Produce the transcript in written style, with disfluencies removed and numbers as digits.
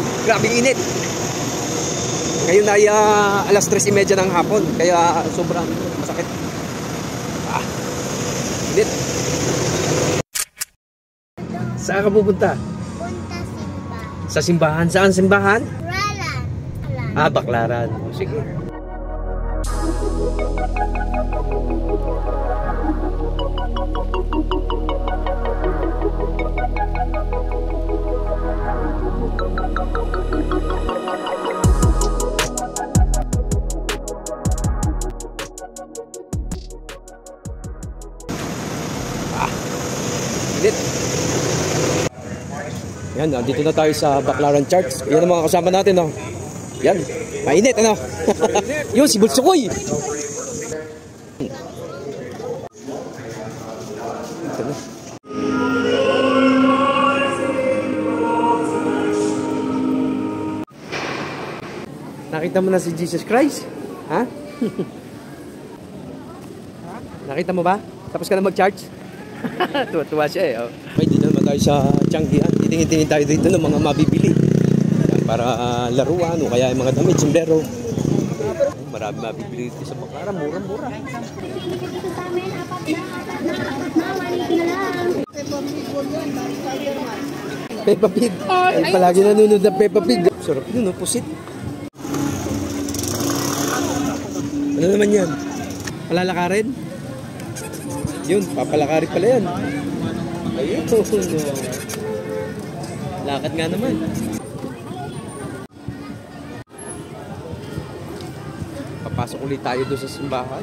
Grabing init. Ngayon ay alas 3:30 ng hapon. Kaya sobrang masakit. Init. Saan ka pupunta? Punta simbahan. Sa simbahan. Saan simbahan? Baklaran. Baklaran. Sige. Init. Yan, dito na tayo sa Baklaran Church. Yan ang mga kasama natin, no? Yan, mainit, ano? Yun, si Bulsukoy. Ito na. Nakita mo na si Jesus Christ? Ha? Nakita mo ba? Tapos ka na mag-charge? Tuwa-tuwa siya eh. Oh. May dito naman tayo sa Changian. Titingin-tingin tayo dito ng mga mabibili. Yan, para laruan o kaya yung mga damit, sombrero. Marami mabibili dito sa Baklaran. Murang-mura. Peppa Pig. Ay, palagi nanonood ng Peppa Pig. Sarap yun, no? Pusit. Ano naman yan? Palalakarin? Yun, papalakarin pala yan. Ayun. Lakad nga naman. Papasok ulit tayo doon sa simbahan.